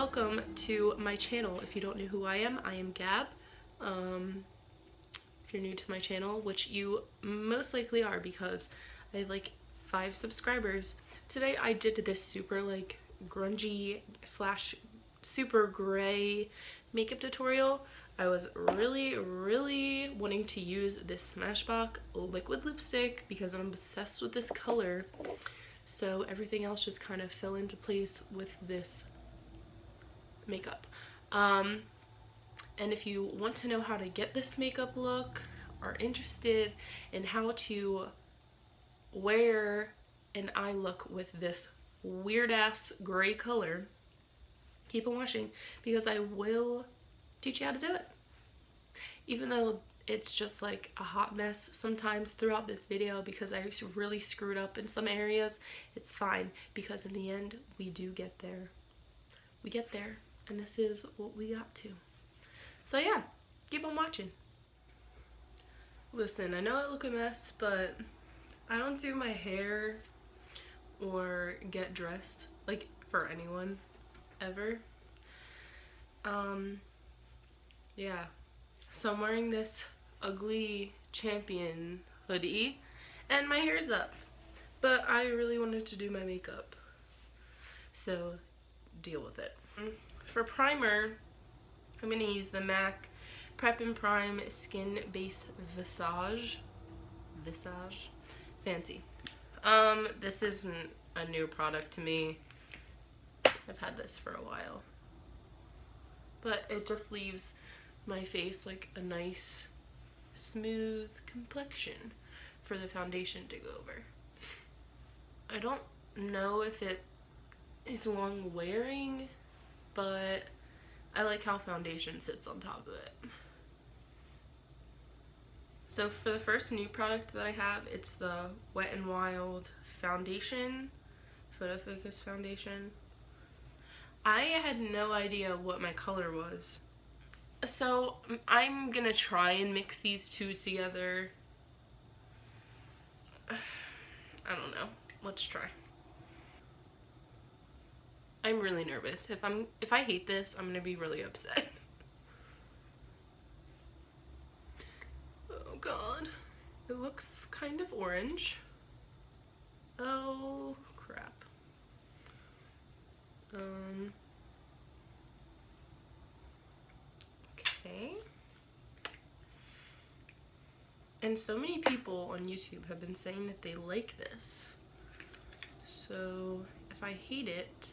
welcome to my channel. If you don't know who I am Gab. If you're new to my channel, which you most likely are because I have like 5 subscribers. Today I did this super like grungy slash super gray makeup tutorial. I was really wanting to use this Smashbox liquid lipstick because I'm obsessed with this color. So everything else just kind of fell into place with this makeup. And if you want to know how to get this makeup look, are interested in how to wear an eye look with this weird ass gray color, keep on watching because I will teach you how to do it. Even though it's just like a hot mess sometimes throughout this video because I really screwed up in some areas, it's fine because in the end we do get there. We get there, and this is what we got to. So yeah, keep on watching. Listen, I know I look a mess, but I don't do my hair or get dressed like for anyone ever. Yeah. So I'm wearing this ugly Champion hoodie and my hair's up, but I really wanted to do my makeup, so deal with it. For primer, I'm going to use the MAC Prep and Prime Skin Base Visage Fancy. This isn't a new product to me. I've had this for a while, but it just leaves my face like a nice smooth complexion for the foundation to go over. I don't know if it is long wearing, but I like how foundation sits on top of it. So for the first new product that I have, it's the Wet n Wild foundation, Photo Focus foundation. I had no idea what my color was. So I'm gonna try and mix these two together. I don't know. Let's try. I'm really nervous. If I hate this, I'm gonna be really upset. Oh god. It looks kind of orange. Oh crap. Okay. And so many people on YouTube have been saying that they like this. So if I hate it,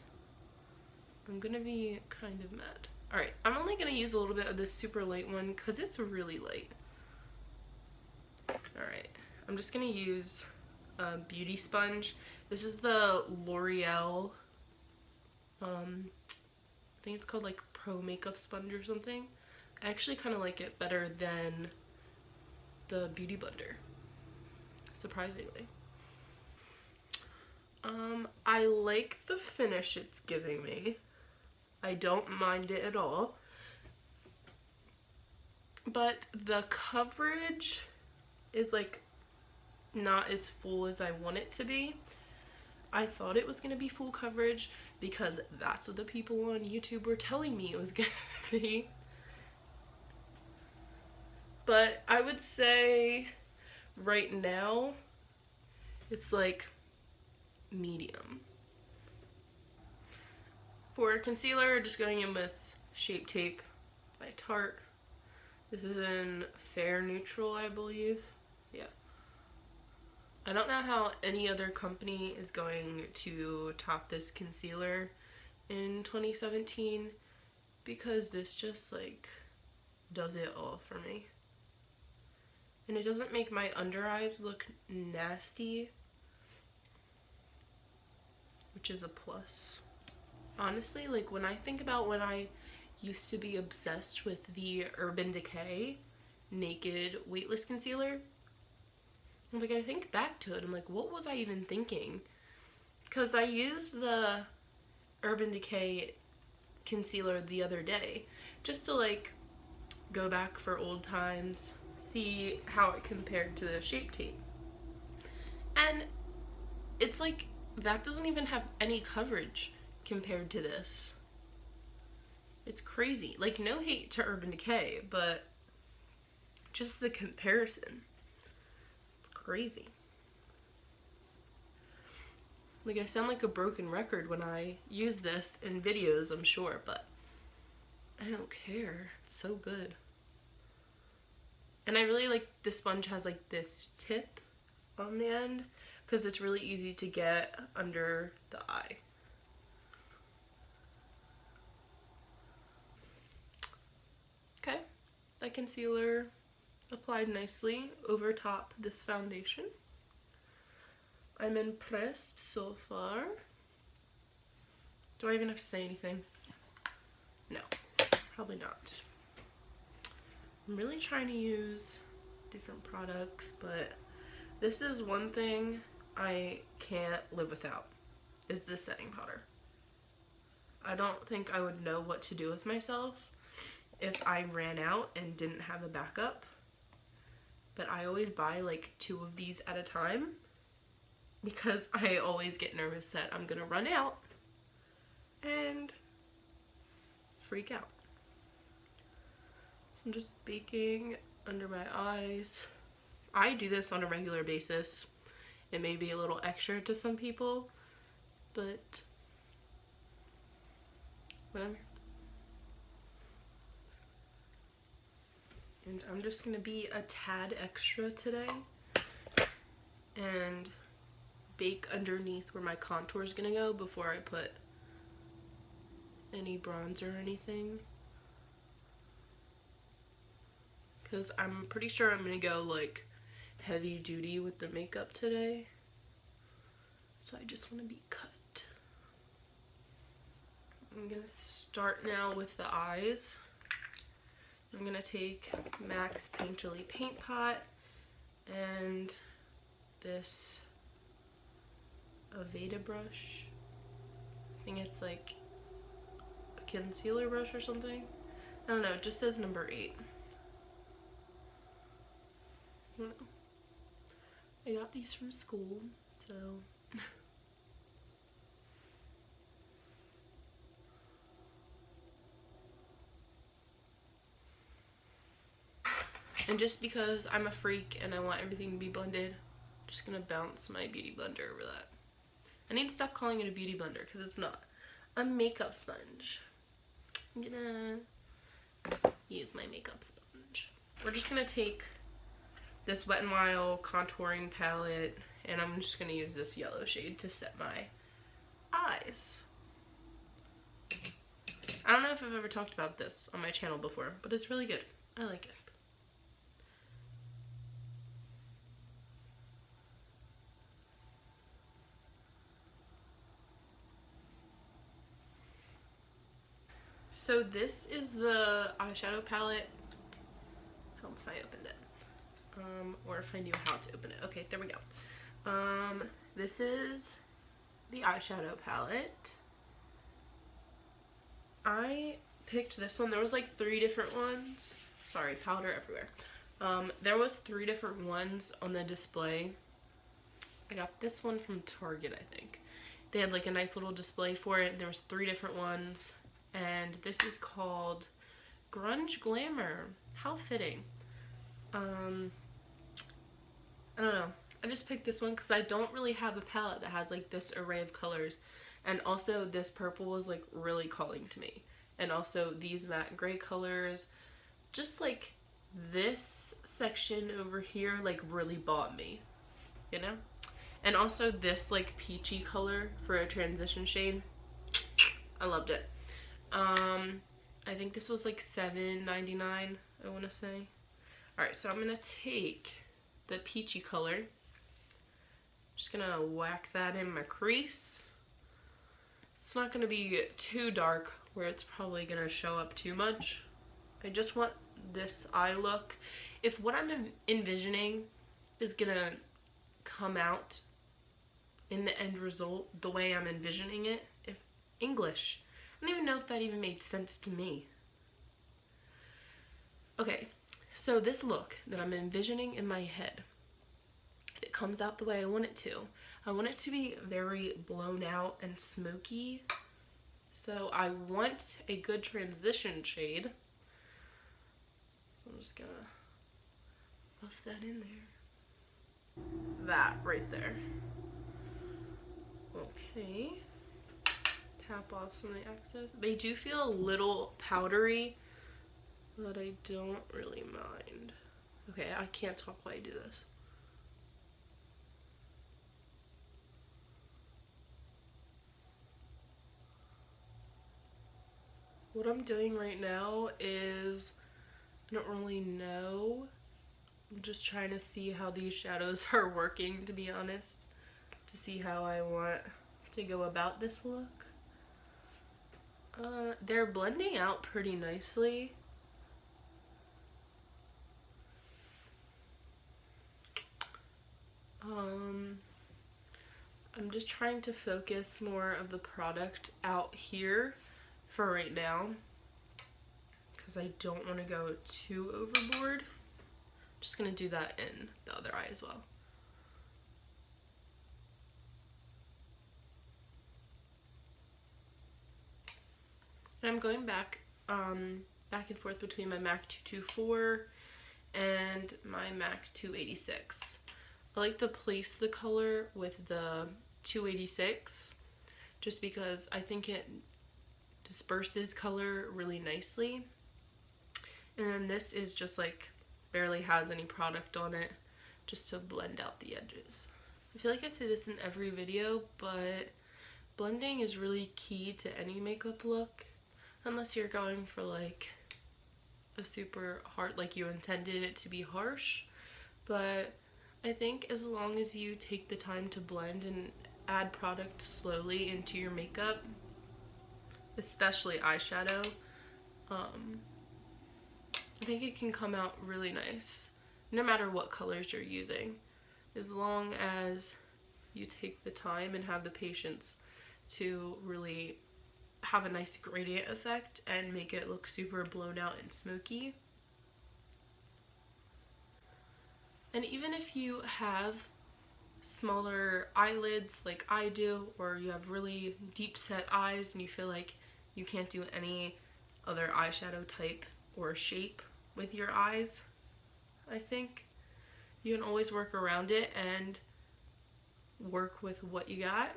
I'm gonna be kind of mad. Alright, I'm only gonna use a little bit of this super light one because it's really light. Alright, I'm just gonna use a beauty sponge. This is the L'Oreal, I think it's called like Pro Makeup Sponge or something. I actually kind of like it better than the Beauty Blender, surprisingly. I like the finish it's giving me. I don't mind it at all. But the coverage is like not as full as I want it to be. I thought it was going to be full coverage because that's what the people on YouTube were telling me it was going to be. But I would say right now it's like medium. For concealer, just going in with Shape Tape by Tarte. This is in Fair Neutral, I believe. Yeah. I don't know how any other company is going to top this concealer in 2017 because this just like does it all for me. And it doesn't make my under eyes look nasty, which is a plus. Honestly, like when I think about when I used to be obsessed with the Urban Decay Naked Weightless Concealer, like I think back to it, I'm like, what was I even thinking? Because I used the Urban Decay concealer the other day just to like go back for old times, see how it compared to the Shape Tape. And it's like that doesn't even have any coverage compared to this. It's crazy. Like, no hate to Urban Decay, but just the comparison. It's crazy. Like, I sound like a broken record when I use this in videos, I'm sure, but I don't care. It's so good. And I really like the sponge has like this tip on the end because it's really easy to get under the eye. Okay, that concealer applied nicely over top this foundation. I'm impressed so far. Do I even have to say anything? No, probably not. I'm really trying to use different products, but this is one thing I can't live without, is this setting powder. I don't think I would know what to do with myself if I ran out and didn't have a backup, but I always buy like 2 of these at a time because I always get nervous that I'm gonna run out and freak out. I'm just baking under my eyes. I do this on a regular basis. It may be a little extra to some people, but whatever. And I'm just gonna be a tad extra today and bake underneath where my contour is gonna go before I put any bronzer or anything. Because I'm pretty sure I'm gonna go like heavy duty with the makeup today. So I just want to be cut. I'm gonna start now with the eyes. I'm gonna take MAC's Painterly Paint Pot and this Aveda brush. I think it's like a concealer brush or something. I don't know, it just says number 8. I don't know. I got these from school, so and just because I'm a freak and I want everything to be blended, I'm just gonna bounce my beauty blender over that. I need to stop calling it a beauty blender because it's not. A makeup sponge. I'm gonna use my makeup sponge. We're just gonna take this Wet n Wild contouring palette and I'm just gonna use this yellow shade to set my eyes. I don't know if I've ever talked about this on my channel before, but it's really good. I like it. So this is the eyeshadow palette. How if I opened it? Or if I knew how to open it. Okay, there we go. This is the eyeshadow palette. I picked this one. There was like 3 different ones. Sorry, powder everywhere. There was 3 different ones on the display. I got this one from Target, I think. They had like a nice little display for it. There was 3 different ones. And this is called Grunge Glamour. How fitting. I don't know. I just picked this one because I don't really have a palette that has like this array of colors. And also this purple was like really calling to me. And also these matte gray colors. Just like this section over here like really bought me. You know? And also this like peachy color for a transition shade. I loved it. I think this was like $7.99, I want to say. Alright, so I'm going to take the peachy color. Just going to whack that in my crease. It's not going to be too dark where it's probably going to show up too much. I just want this eye look. If what I'm envisioning is going to come out in the end result the way I'm envisioning it, if English. I don't even know if that even made sense to me. Okay, so this look that I'm envisioning in my head, it comes out the way I want it to. I want it to be very blown out and smoky. So I want a good transition shade. So I'm just gonna buff that in there. That right there. Okay. Tap off some of the excess. They do feel a little powdery, but I don't really mind. Okay, I can't talk while I do this. What I'm doing right now is, I don't really know. I'm just trying to see how these shadows are working, to be honest, to see how I want to go about this look. They're blending out pretty nicely. I'm just trying to focus more of the product out here for right now, because I don't want to go too overboard. Just gonna do that in the other eye as well. And I'm going back and forth between my MAC 224 and my MAC 286. I like to place the color with the 286 just because I think it disperses color really nicely. And then this is just like barely has any product on it, just to blend out the edges. I feel like I say this in every video, but blending is really key to any makeup look, unless you're going for like a super hard, like you intended it to be harsh. But I think as long as you take the time to blend and add product slowly into your makeup, especially eyeshadow, I think it can come out really nice, no matter what colors you're using, as long as you take the time and have the patience to really have a nice gradient effect and make it look super blown out and smoky. And even if you have smaller eyelids like I do, or you have really deep set eyes and you feel like you can't do any other eyeshadow type or shape with your eyes, I think you can always work around it and work with what you got,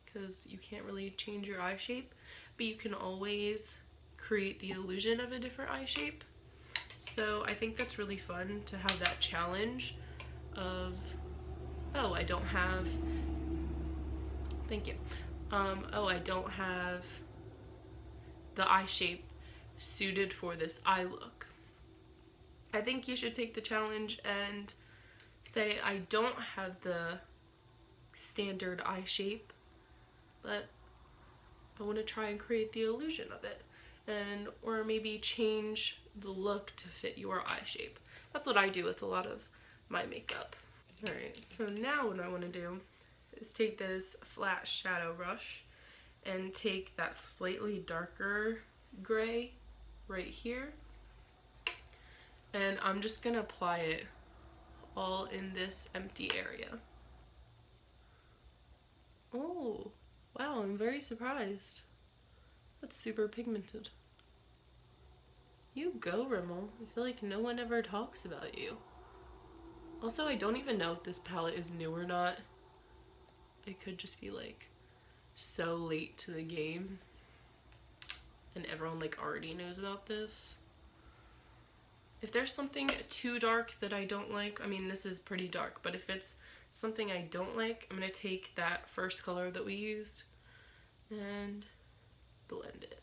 because you can't really change your eye shape, but you can always create the illusion of a different eye shape. So I think that's really fun to have that challenge of, oh, I don't have, thank you, oh, I don't have the eye shape suited for this eye look. I think you should take the challenge and say, I don't have the standard eye shape, but I want to try and create the illusion of it, and or maybe change the look to fit your eye shape. That's what I do with a lot of my makeup. Alright, so now what I want to do is take this flat shadow brush and take that slightly darker gray right here, and I'm just gonna apply it all in this empty area. Oh, wow, I'm very surprised. That's super pigmented. You go, Rimmel. I feel like no one ever talks about you. Also, I don't even know if this palette is new or not. It could just be like so late to the game and everyone like already knows about this. If there's something too dark that I don't like, I mean, this is pretty dark, but if it's something I don't like, I'm gonna take that first color that we used and blend it.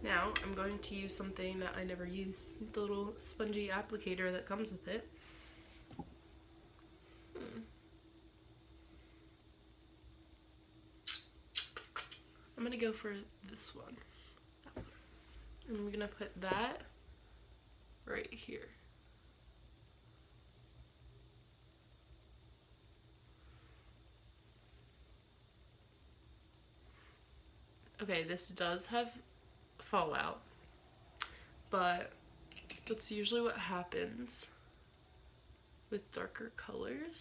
Now I'm going to use something that I never use, the little spongy applicator that comes with it. I'm gonna go for this one. And I'm gonna put that right here. Okay, this does have fallout, but that's usually what happens with darker colors.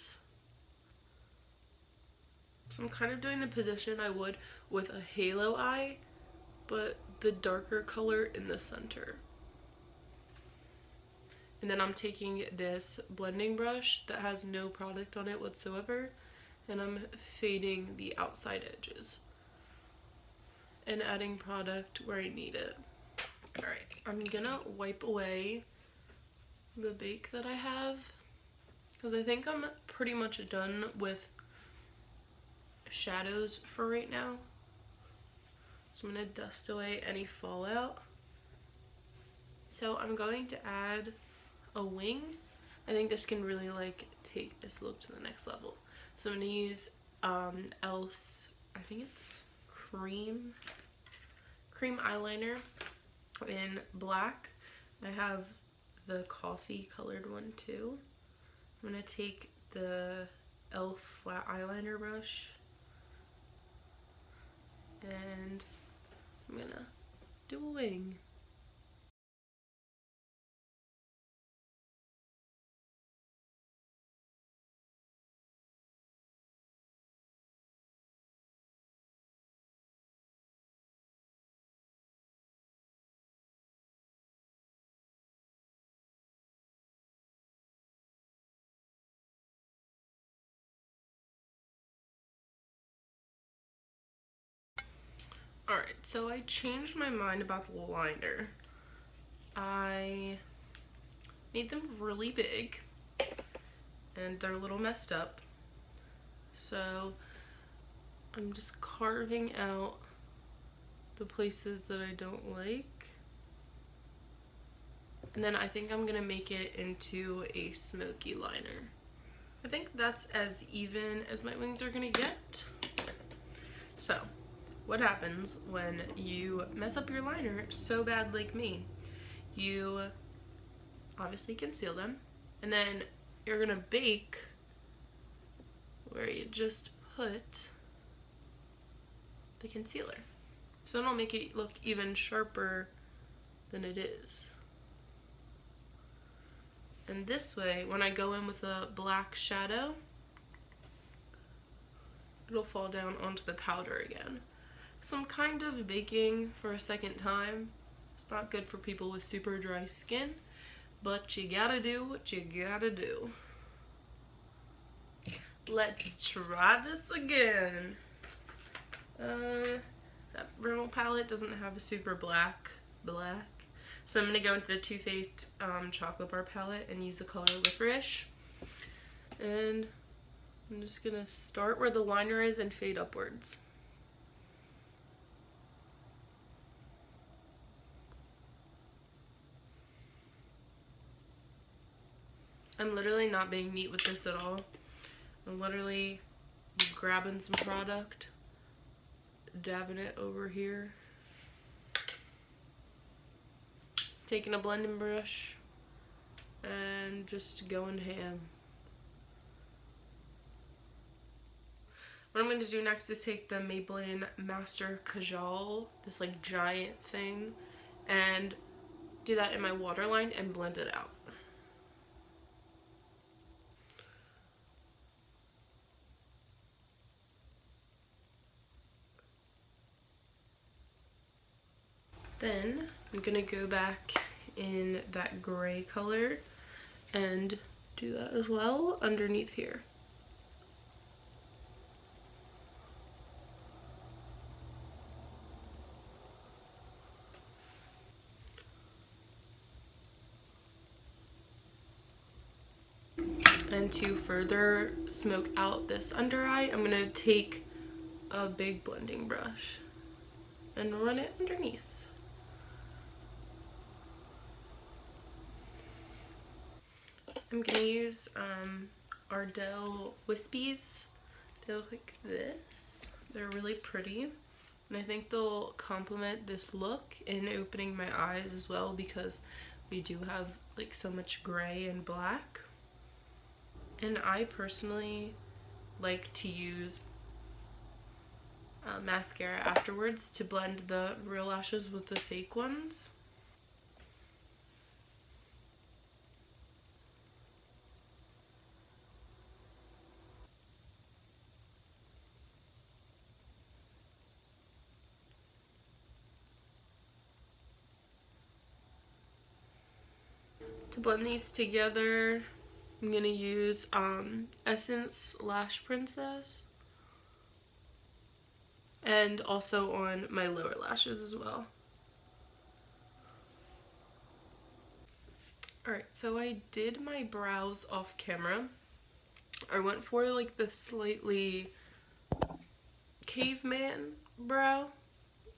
So I'm kind of doing the position I would with a halo eye, but the darker color in the center. And then I'm taking this blending brush that has no product on it whatsoever, and I'm fading the outside edges and adding product where I need it. Alright, I'm gonna wipe away the bake that I have because I think I'm pretty much done with shadows for right now. So I'm gonna dust away any fallout. So I'm going to add a wing. I think this can really like take this look to the next level. So I'm gonna use e.l.f.'s, I think it's cream eyeliner in black. I have the coffee colored one too. I'm gonna take the e.l.f. flat eyeliner brush and I'm gonna do a wing. Alright, so I changed my mind about the liner. I made them really big and they're a little messed up. So I'm just carving out the places that I don't like. And then I think I'm gonna make it into a smoky liner. I think that's as even as my wings are gonna get. So what happens when you mess up your liner so bad like me? You obviously conceal them, and then you're gonna bake where you just put the concealer. So it'll make it look even sharper than it is. And this way, when I go in with a black shadow, it'll fall down onto the powder again. So I'm kind of baking for a second time. It's not good for people with super dry skin, but you gotta do what you gotta do. Let's try this again. That Rimmel palette doesn't have a super black. So I'm gonna go into the Too Faced chocolate bar palette and use the color Licorice. And I'm just gonna start where the liner is and fade upwards. I'm literally not being neat with this at all. I'm literally grabbing some product, dabbing it over here, taking a blending brush, and just going ham. What I'm going to do next is take the Maybelline Master Kajal, this like giant thing, and do that in my waterline and blend it out. Then I'm gonna go back in that gray color and do that as well underneath here. And to further smoke out this under eye, I'm gonna take a big blending brush and run it underneath. I'm gonna use Ardell Wispies. They look like this. They're really pretty, and I think they'll complement this look in opening my eyes as well, because we do have like so much gray and black. And I personally like to use mascara afterwards to blend the real lashes with the fake ones. To blend these together, I'm gonna use Essence Lash Princess, and also on my lower lashes as well. Alright, so I did my brows off camera. I went for like the slightly caveman brow,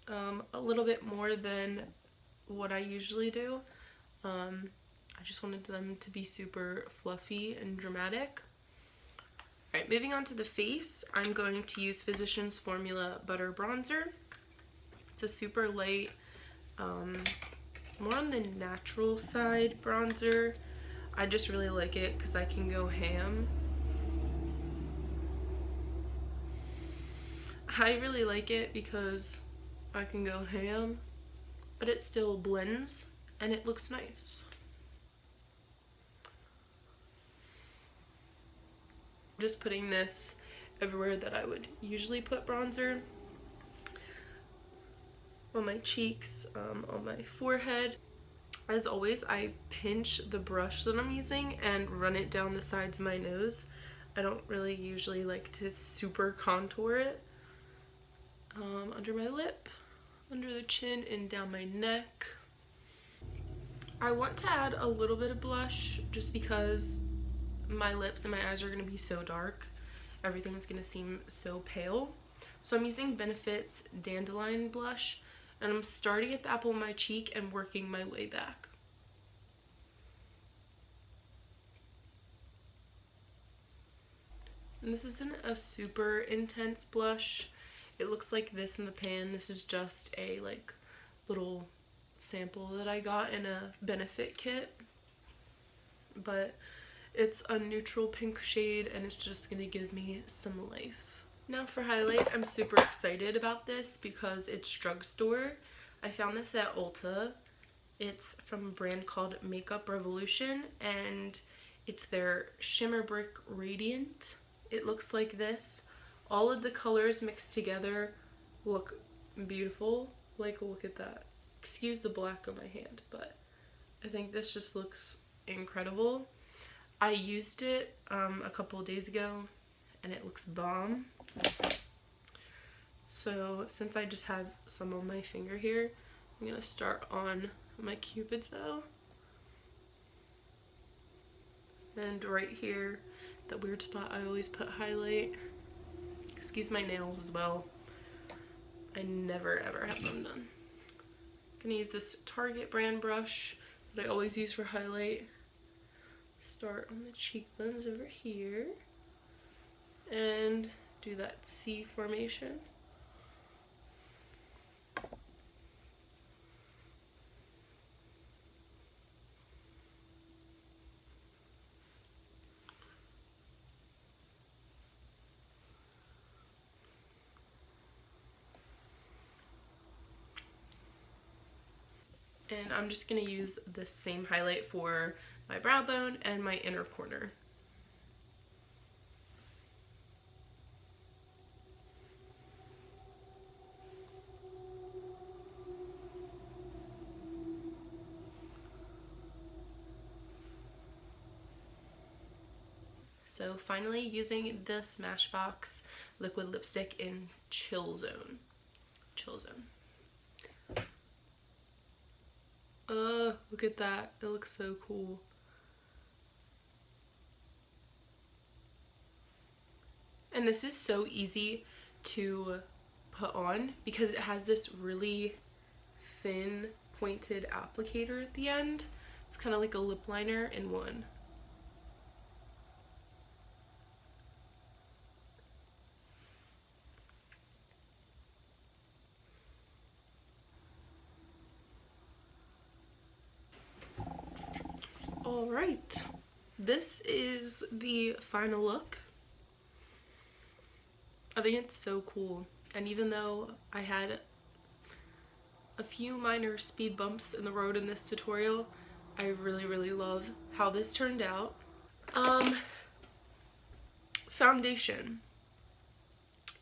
a little bit more than what I usually do. I just wanted them to be super fluffy and dramatic. Alright, moving on to the face, I'm going to use Physicians Formula Butter Bronzer. It's a super light, more on the natural side bronzer. I just really like it because I can go ham. I really like it because I can go ham, but it still blends and it looks nice. Just putting this everywhere that I would usually put bronzer. On my cheeks, on my forehead. As always, I pinch the brush that I'm using and run it down the sides of my nose. I don't really usually like to super contour it. Under my lip, under the chin, and down my neck. I want to add a little bit of blush just because my lips and my eyes are going to be so dark. Everything's going to seem so pale. So I'm using Benefit's Dandelion blush, and I'm starting at the apple of my cheek and working my way back. And this isn't a super intense blush. It looks like this in the pan. This is just a like little sample that I got in a Benefit kit. But it's a neutral pink shade and it's just gonna give me some life. Now for highlight, I'm super excited about this because it's drugstore. I found this at Ulta. It's from a brand called Makeup Revolution and it's their Shimmer Brick Radiant. It looks like this. All of the colors mixed together look beautiful. Like, look at that. Excuse the black on my hand, but I think this just looks incredible. I used it a couple of days ago and it looks bomb. So since I just have some on my finger here, I'm gonna start on my Cupid's bow. And right here, that weird spot I always put highlight. Excuse my nails as well. I never ever have them done. I'm gonna use this Target brand brush that I always use for highlight. Start on the cheekbones over here and do that C formation. And I'm just going to use the same highlight for my brow bone and my inner corner. So finally using the Smashbox liquid lipstick in Chill Zone. Chill Zone. Look at that. It looks so cool. And this is so easy to put on because it has this really thin pointed applicator at the end. It's kind of like a lip liner in one. Alright, this is the final look. I think it's so cool And even though I had a few minor speed bumps in the road in this tutorial, I really love how this turned out. Foundation.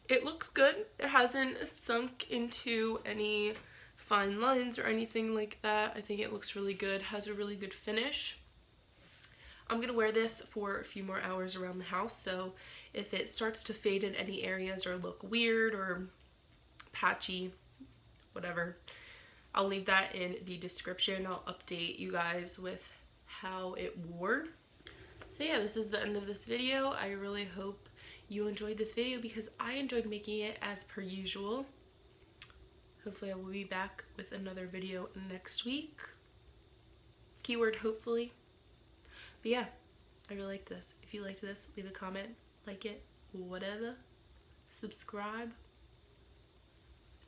It looks good. It hasn't sunk into any fine lines or anything like that. I think it looks really good. Has a really good finish. I'm gonna wear this for a few more hours around the house, so if it starts to fade in any areas or look weird or patchy, whatever, I'll leave that in the description. I'll update you guys with how it wore. So yeah, this is the end of this video. I really hope you enjoyed this video because I enjoyed making it as per usual. Hopefully I will be back with another video next week. Keyword hopefully. But yeah, I really liked this. If you liked this, leave a comment, like it, whatever. Subscribe.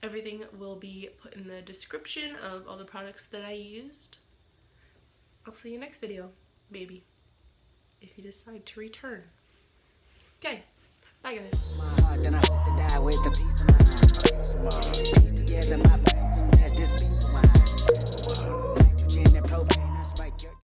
Everything will be put in the description of all the products that I used. I'll see you next video, maybe, if you decide to return. Okay, bye guys.